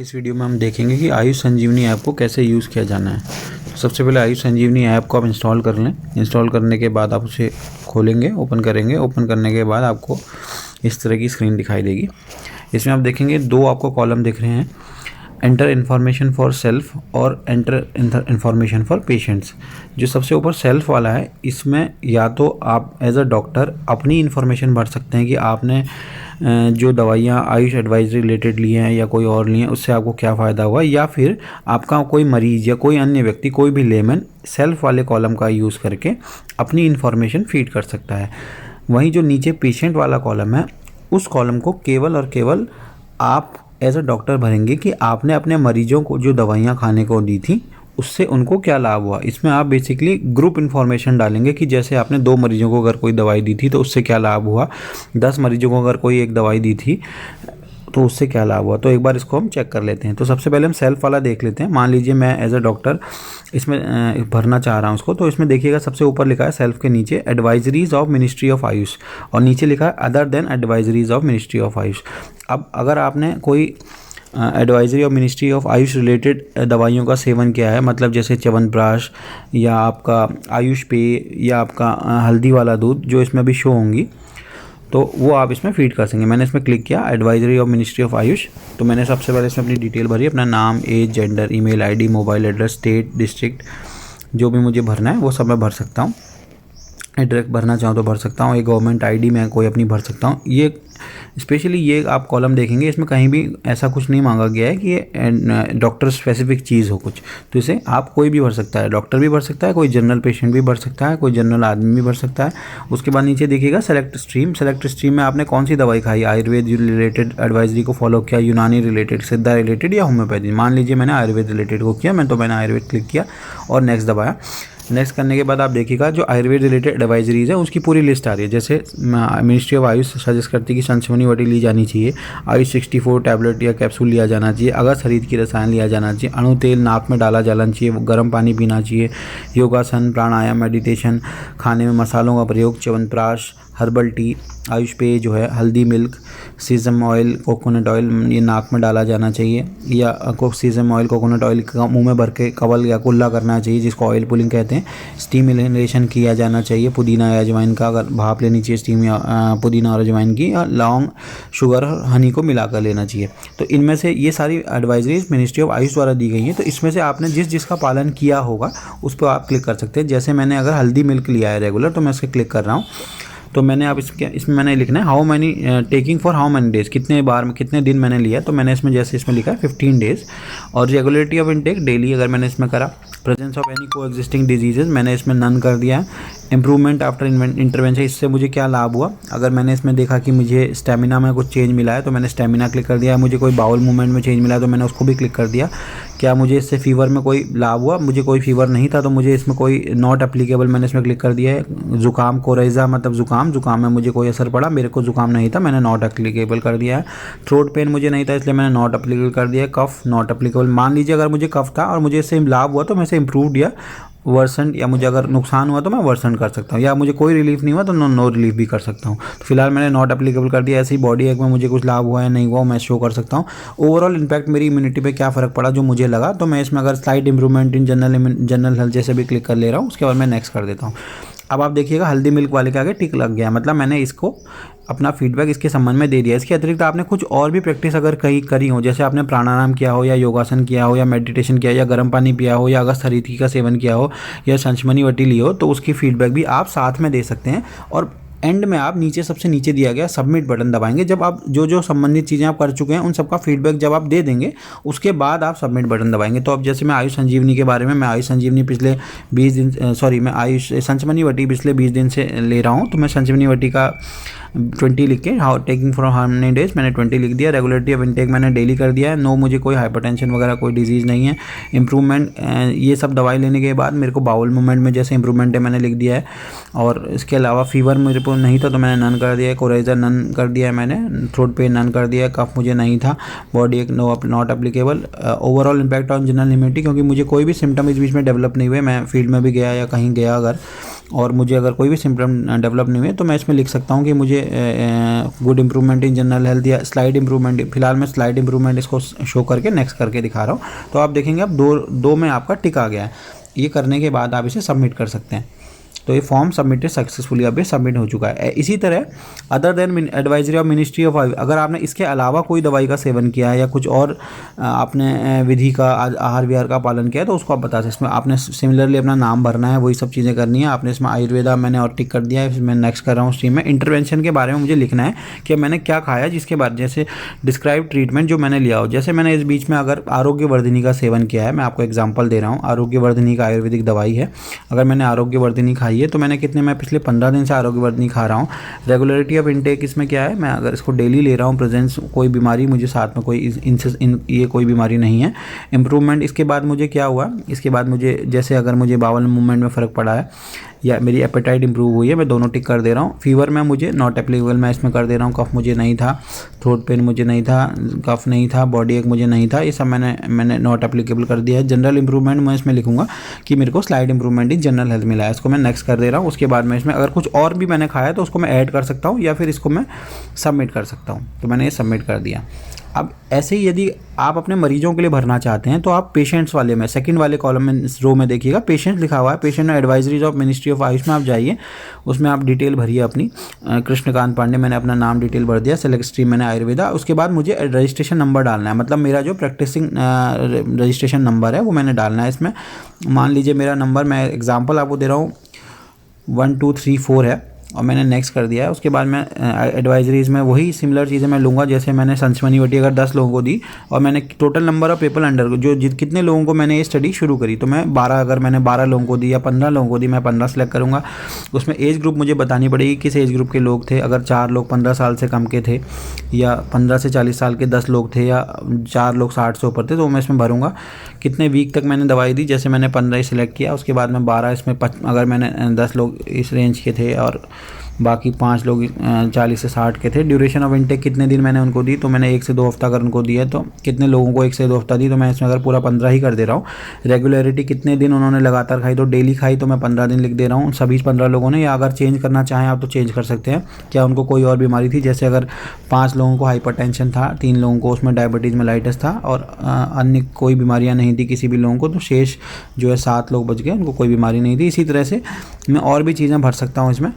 इस वीडियो में हम देखेंगे कि आयुष संजीवनी ऐप को कैसे यूज़ किया जाना है। तो सबसे पहले आयुष संजीवनी ऐप को आप इंस्टॉल कर लें। इंस्टॉल करने के बाद आप उसे खोलेंगे, ओपन करेंगे। ओपन करने के बाद आपको इस तरह की स्क्रीन दिखाई देगी। इसमें आप देखेंगे दो आपको कॉलम दिख रहे हैं, एंटर इन्फॉर्मेशन फॉर सेल्फ और एंटर इन्फॉर्मेशन फॉर पेशेंट्स। जो सबसे ऊपर सेल्फ वाला है, इसमें या तो आप एज अ डॉक्टर अपनी इन्फॉर्मेशन भर सकते हैं कि आपने जो दवाइयाँ आयुष एडवाइजरी रिलेटेड ली हैं या कोई और ली हैं उससे आपको क्या फ़ायदा हुआ, या फिर आपका कोई मरीज़ या कोई अन्य व्यक्ति, कोई भी लेमन सेल्फ वाले कॉलम का यूज़ करके अपनी इन्फॉर्मेशन फीड कर सकता है। वहीं जो नीचे पेशेंट वाला कॉलम है, उस कॉलम को केवल और केवल आप एज अ डॉक्टर भरेंगे कि आपने अपने मरीजों को जो दवाइयाँ खाने को दी थी उससे उनको क्या लाभ हुआ। इसमें आप बेसिकली ग्रुप इन्फॉर्मेशन डालेंगे कि जैसे आपने 2 मरीजों को अगर कोई दवाई दी थी तो उससे क्या लाभ हुआ, 10 मरीजों को अगर कोई एक दवाई दी थी तो उससे क्या लाभ हुआ। तो एक बार इसको हम चेक कर लेते हैं। तो सबसे पहले हम सेल्फ वाला देख लेते हैं। मान लीजिए मैं एज अ डॉक्टर इसमें भरना चाह रहा हूँ उसको। तो इसमें देखिएगा सबसे ऊपर लिखा है सेल्फ के नीचे advisories of ministry of Ayush, और नीचे लिखा है other than advisories of ministry of Ayush. अब अगर आपने कोई advisory of ministry of Ayush related दवाइयों का सेवन किया है, मतलब जैसे च्यवनप्राश या आपका आयुष पेय या आपका हल्दी वाला दूध, जो इसमें अभी शो होंगी, तो वो आप इसमें फीड कर सकेंगे। मैंने इसमें क्लिक किया advisory of ministry of Ayush. तो मैंने सबसे पहले इसमें अपनी डिटेल भरी, अपना नाम, age, gender, email ID, mobile address, state, district, जो भी मुझे भरना है वो सब मैं भर सकता हूँ। एड्रेस भरना चाहूँ तो भर सकता हूँ। एक गवर्नमेंट आईडी मैं कोई अपनी भर सकता हूँ। ये स्पेशली ये आप कॉलम देखेंगे, इसमें कहीं भी ऐसा कुछ नहीं मांगा गया है कि ये डॉक्टर स्पेसिफिक चीज़ हो कुछ। तो इसे आप कोई भी भर सकता है, डॉक्टर भी भर सकता है, कोई जनरल पेशेंट भी भर सकता है, कोई जनरल आदमी भी भर सकता है। उसके बाद नीचे देखिएगा सेलेक्ट स्ट्रीम। सेलेक्ट स्ट्रीम में आपने कौन सी दवाई खाई, आयुर्वेद रिलेटेड एडवाइजरी को फॉलो किया, यूनानी रिलेटेड, सिद्धा रिलेटेड या होम्योपैथी। मान लीजिए मैंने आयुर्वेद रिलेटेड को किया, मैंने आयुर्वेद क्लिक किया और नेक्स्ट दबाया। नेक्स्ट करने के बाद आप देखिएगा जो आयुर्वेद रिलेटेड एडवाइजरीज है उसकी पूरी लिस्ट आ रही है। जैसे मिनिस्ट्री ऑफ आयुष सजेस्ट करती है कि संजीवनी वटी ली जानी चाहिए, आयुष 64 टैबलेट या कैप्सूल लिया जाना चाहिए, अगस्त खरीद की रसायन लिया जाना चाहिए, अणु तेल नाक में डाला जाना चाहिए, गर्म पानी पीना चाहिए, योगासन, प्राणायाम, मेडिटेशन, खाने में मसालों का प्रयोग, च्यवनप्राश, हर्बल टी, आयुष पेय जो है हल्दी milk, caesium oil, coconut oil ये नाक में डाला जाना चाहिए, या सीजम ऑयल कोकोनट ऑयल का मुंह में भर के कवल या कुल्ला करना चाहिए, जिसको ऑयल पुलिंग कहते हैं। स्टीम इनहेलेशन किया जाना चाहिए, पुदीना या अजवाइन का अगर भाप लेनी चाहिए स्टीम, या पुदीना और अजवाइन की, या लौंग, शुगर और हनी को मिलाकर लेना चाहिए। तो इनमें से ये सारी एडवाइजरीज मिनिस्ट्री ऑफ आयुष द्वारा दी गई हैं। तो इसमें से आपने जिसका पालन किया होगा उस पर आप क्लिक कर सकते हैं। जैसे मैंने अगर हल्दी मिल्क लिया है रेगुलर, तो मैं इस पर क्लिक कर रहा हूँ। तो मैंने अब इसमें मैंने लिखना है how many taking for how many days, कितने बार में कितने दिन मैंने लिया। तो मैंने इसमें जैसे इसमें लिखा है 15 डेज। और रेगुलरिटी ऑफ इनटेक डेली अगर मैंने इसमें करा। प्रेजेंस ऑफ एनी को एग्जिस्टिंग डिजीजेज मैंने इसमें नन कर दिया है। इंप्रूवमेंट आफ्टर इंटरवेंशन, इससे मुझे क्या लाभ हुआ। अगर मैंने इसमें देखा कि मुझे स्टेमिना में कुछ चेंज मिला है तो मैंने स्टेमिना क्लिक कर दिया। मुझे कोई बाउल मूवमेंट में चेंज मिला है तो मैंने उसको भी क्लिक कर दिया। क्या मुझे इससे फीवर में कोई लाभ हुआ, मुझे कोई फीवर नहीं था तो मुझे इसमें कोई नॉट एप्लीकेबल मैंने इसमें क्लिक कर दिया है। जुकाम, कोरेजा मतलब जुकाम में मुझे कोई असर पड़ा, मेरे को जुकाम नहीं था, मैंने नॉट एप्लीकेबल कर दिया है। थ्रोट पेन मुझे नहीं था इसलिए मैंने नॉट एप्लीकेबल कर दिया है। कफ नॉट एप्लीकेबल। मान लीजिए अगर मुझे कफ था और मुझे इससे लाभ हुआ तो मैं इसे इम्प्रूव या वर्सन, या मुझे अगर नुकसान हुआ तो मैं वर्सन कर सकता हूँ, या मुझे कोई रिलीफ नहीं हुआ तो नो रिलीफ भी कर सकता हूँ। तो फिलहाल मैंने नॉट एप्लीकेबल कर दिया। ऐसी बॉडी एक में मुझे कुछ लाभ हुआ है नहीं हुआ मैं शो कर सकता हूँ। ओवरऑल इम्पैक्ट मेरी इम्यूनिटी पे क्या फ़र्क पड़ा जो मुझे लगा, तो मैं इसमें अगर slight improvement in general health जैसे भी क्लिक कर ले रहा हूँ, उसके बाद मैं नेक्स्ट कर देता हूँ। अब आप देखिएगा हल्दी मिल्क वाले के आगे टिक लग गया, मतलब मैंने इसको अपना फीडबैक इसके संबंध में दे दिया। इसके अतिरिक्त आपने कुछ और भी प्रैक्टिस अगर कहीं करी हो, जैसे आपने प्राणायाम किया हो, या योगासन किया हो, या मेडिटेशन किया, या गर्म पानी पिया हो, या अगस्त हरीथी का सेवन किया हो, या संजीवनी वटी ली हो, तो उसकी फीडबैक भी आप साथ में दे सकते हैं। और एंड में आप नीचे सबसे नीचे दिया गया सबमिट बटन दबाएंगे। जब आप जो संबंधित चीज़ें आप कर चुके हैं उन सबका फीडबैक जब आप दे देंगे उसके बाद आप सबमिट बटन दबाएंगे। तो अब जैसे मैं आयुष संजीवनी के बारे में, मैं आयुष संजीवनी पिछले 20 दिन मैं आयुष संजीवनी वटी पिछले 20 दिन से ले रहा हूँ। तो मैं संजीवनी वटी का 20 लिख के, how taking for how many days मैंने 20 लिख दिया। रेगुलरिटी ऑफ इनटेक मैंने डेली कर दिया है। नो, मुझे कोई हाइपरटेंशन वगैरह कोई डिजीज़ नहीं है। इंप्रूवमेंट, ये सब दवाई लेने के बाद मेरे को बाउल मूवमेंट में जैसे इंप्रूवमेंट है मैंने लिख दिया है। और इसके अलावा फीवर मेरे को नहीं था तो मैंने नन कर दिया है। कोरेजा नन कर दिया है मैंने। थ्रोट पेन नन कर दिया है। कफ मुझे नहीं था। बॉडी एक not applicable. Overall impact on general immunity, क्योंकि मुझे कोई भी सिम्टम इस बीच में डेवलप नहीं हुए, मैं फील्ड में भी गया या कहीं गया अगर, और मुझे अगर कोई भी सिम्टम डेवलप नहीं हुए तो मैं इसमें लिख सकता हूँ कि मुझे good improvement in general health या स्लाइड इंप्रूवमेंट, फिलहाल मैं स्लाइड इंप्रूवमेंट इसको शो करके नेक्स्ट करके दिखा रहा हूँ। तो आप देखेंगे अब दो में आपका टिक आ गया है। ये करने के बाद आप इसे सबमिट कर सकते हैं। तो ये फॉर्म सबमिटेड सक्सेसफुली, अब ये सबमिट हो चुका है। इसी तरह other than advisory of ministry of, अगर आपने इसके अलावा कोई दवाई का सेवन किया है या कुछ और आपने विधि का आहार विहार का पालन किया है तो उसको आप बता सकते हैं। इसमें आपने सिमिलरली अपना नाम भरना है, वही सब चीज़ें करनी है आपने। इसमें आयुर्वेदा मैंने और टिक कर दिया है, मैं नेक्स्ट कर रहा हूँ स्ट्रीम में। इंटरवेंशन के बारे में मुझे लिखना है कि मैंने क्या खाया, जिसके बाद जैसे डिस्क्राइब ट्रीटमेंट जो मैंने लिया हो। जैसे मैंने इस बीच में अगर आरोग्यवर्धिनी का सेवन किया है, मैं आपको एग्जाम्पल दे रहा हूँ, आरोग्यवर्धिनी का आयुर्वेदिक दवाई है। अगर मैंने आरोग्यवर्धिनी खाई है तो मैंने कितने, मैं पिछले 15 दिन से आरोग्यवर्धिनी खा रहा हूँ। रेगुलरिटी ऑफ इनटेक इसमें क्या है, मैं अगर इसको डेली ले रहा हूँ, प्रेजेंस कोई बीमारी मुझे साथ में कोई ये कोई बीमारी नहीं है। इम्प्रूवमेंट इसके बाद मुझे क्या हुआ, इसके बाद मुझे जैसे अगर मुझे बावल मूवमेंट में फ़र्क पड़ा है या मेरी एपेटाइट इंप्रूव हुई है, मैं दोनों टिक कर दे रहा हूँ। फीवर में मुझे नॉट एप्लीकेबल मैं इसमें कर दे रहा हूँ। कफ मुझे नहीं था, थ्रोट पेन मुझे नहीं था, कफ नहीं था, बॉडी एक मुझे नहीं था, ये सब मैंने नॉट एप्लीकेबल कर दिया है। जनरल इंप्रूवमेंट मैं इसमें लिखूंगा कि मेरे को slide improvement in general health मिला है, इसको मैं नेक्स्ट कर दे रहा हूँ। उसके बाद मैं इसमें अगर कुछ और भी मैंने खाया तो उसको मैं ऐड कर सकता हूँ या फिर इसको मैं सबमिट कर सकता हूँ। तो मैंने ये सबमिट कर दिया। अब ऐसे ही यदि आप अपने मरीजों के लिए भरना चाहते हैं तो आप पेशेंट्स वाले में सेकंड वाले कॉलम में रो में देखिएगा पेशेंट लिखा हुआ है। पेशेंट में advisories of ministry of Ayush में आप जाइए, उसमें आप डिटेल भरिए अपनी। कृष्णकांत पांडे मैंने अपना नाम डिटेल भर दिया, सेलेक्ट स्ट्रीम मैंने आयुर्वेदा। उसके बाद मुझे रजिस्ट्रेशन नंबर डालना है, मतलब मेरा जो प्रैक्टिसिंग रजिस्ट्रेशन नंबर है वो मैंने डालना है इसमें। मान लीजिए मेरा नंबर, मैं एग्जाम्पल आपको दे रहा हूँ 1234 है और मैंने नेक्स्ट कर दिया है। उसके बाद मैं एडवाइजरीज में वही सिमिलर चीज़ें मैं लूँगा। जैसे मैंने संचमनी वटी अगर 10 लोगों को दी और मैंने total number of people under जो कितने लोगों को मैंने ये स्टडी शुरू करी, तो मैं 12, अगर मैंने 12 लोगों को दी या 15 लोगों को दी, मैं 15 सेलेक्ट करूँगा। उसमें एज ग्रुप मुझे बतानी पड़ेगी किस एज ग्रुप के लोग थे। अगर 4 लोग 15 साल से कम के थे या 15 से 40 साल के 10 लोग थे या 4 लोग 60 से ऊपर थे, तो मैं इसमें भरूँगा कितने वीक तक मैंने दवाई दी। जैसे मैंने 15 ही सिलेक्ट किया, उसके बाद मैं 12 इसमें अगर मैंने 10 लोग इस रेंज के थे और बाकी 5 लोग 40 से 60 के थे। ड्यूरेशन ऑफ इनटेक कितने दिन मैंने उनको दी, तो मैंने 1 से 2 हफ्ता अगर उनको दिया तो कितने लोगों को 1 से 2 हफ्ता दी, तो मैं इसमें अगर पूरा 15 ही कर दे रहा हूँ। रेगुलरिटी कितने दिन उन्होंने लगातार खाई, तो डेली खाई तो मैं 15 दिन लिख दे रहा हूँ सभी 15 लोगों ने। या अगर चेंज करना चाहें आप तो चेंज कर सकते हैं, क्या उनको कोई और बीमारी थी। जैसे अगर 5 लोगों को हाइपरटेंशन था, 3 लोगों को उसमें डायबिटीज़ मेलाइटिस था और अन्य कोई बीमारियाँ नहीं थी किसी भी लोगों को, तो शेष जो है 7 लोग बच गए, उनको कोई बीमारी नहीं थी। इसी तरह से मैं और भी चीज़ें भर सकता हूँ इसमें,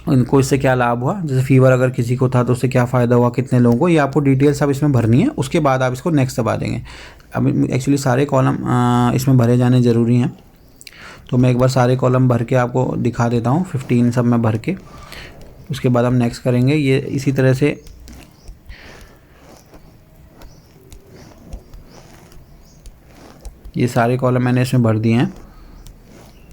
इनको इससे क्या लाभ हुआ। जैसे फीवर अगर किसी को था तो उससे क्या फ़ायदा हुआ, कितने लोगों को, ये आपको डिटेल्स अब इसमें भरनी है। उसके बाद आप इसको नेक्स्ट दबा देंगे। अब एक्चुअली सारे कॉलम इसमें भरे जाने ज़रूरी हैं, तो मैं एक बार सारे कॉलम भर के आपको दिखा देता हूँ, 15 सब में भर के। उसके बाद हम नेक्स्ट करेंगे। ये इसी तरह से ये सारे कॉलम मैंने इसमें भर दिए हैं।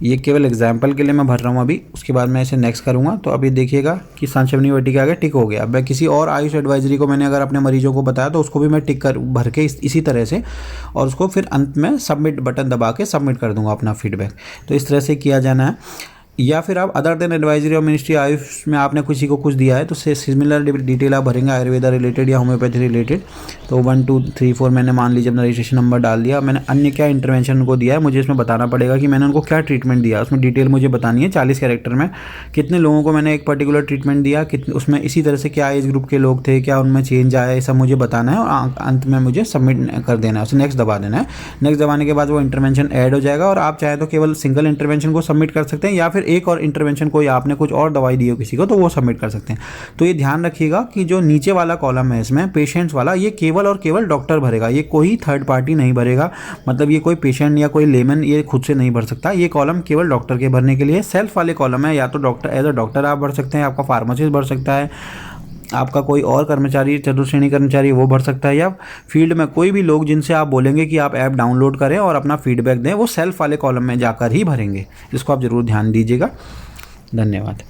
ये केवल एग्जाम्पल के लिए मैं भर रहा हूँ अभी। उसके बाद मैं इसे नेक्स्ट करूँगा। तो अभी देखिएगा कि संजीवनी वटी के आगे टिक हो गया। अब मैं किसी और आयुष एडवाइजरी को मैंने अगर अपने मरीजों को बताया तो उसको भी मैं टिक कर भर के इसी तरह से, और उसको फिर अंत में सबमिट बटन दबा के सबमिट कर दूँगा अपना फीडबैक। तो इस तरह से किया जाना है। या फिर आप other than advisory of ministry Ayush में आपने किसी को कुछ दिया है तो सिमिलर डिटेल आप भरेंगे, आयुर्वेदा रिलेटेड या होम्योपैथी रिलेटेड। तो 1 2 3 4 मैंने मान लीजिए अपना रजिस्ट्रेशन नंबर डाल दिया। मैंने अन्य क्या इंटरवेंशन उनको दिया है, मुझे इसमें बताना पड़ेगा कि मैंने उनको क्या ट्रीटमेंट दिया। उसमें डिटेल मुझे बतानी है 40 कैरेक्टर में। कितने लोगों को मैंने एक पर्टिकुलर ट्रीटमेंट दिया, कितने उसमें इसी तरह से क्या एज ग्रुप के लोग थे, क्या उनमें चेंज आया, ये सब मुझे बताना है। और अंत में मुझे सबमिट कर देना है, उसे नेक्स्ट दबा देना है। नेक्स्ट दबाने के बाद वो इंटरवेंशन ऐड हो जाएगा और आप चाहे तो केवल सिंगल इंटरवेंशन को सबमिट कर सकते हैं या फिर एक और इंटरवेंशन कोई आपने कुछ और दवाई दी हो किसी को तो वो सबमिट कर सकते हैं। तो ये ध्यान रखिएगा कि जो नीचे वाला कॉलम है इसमें पेशेंट्स वाला, ये केवल और केवल डॉक्टर भरेगा, ये कोई थर्ड पार्टी नहीं भरेगा। मतलब ये कोई पेशेंट या कोई लेमन ये खुद से नहीं भर सकता। ये कॉलम केवल डॉक्टर के भरने के लिए सेल्फ वाले कॉलम है। या तो डॉक्टर एज अ डॉक्टर आप भर सकते हैं, आपका फार्मासिस्ट भर सकता है, आपका कोई और कर्मचारी चतुर्श्रेणी कर्मचारी वो भर सकता है, या फील्ड में कोई भी लोग जिनसे आप बोलेंगे कि आप ऐप डाउनलोड करें और अपना फीडबैक दें, वो सेल्फ वाले कॉलम में जाकर ही भरेंगे। इसको आप ज़रूर ध्यान दीजिएगा। धन्यवाद।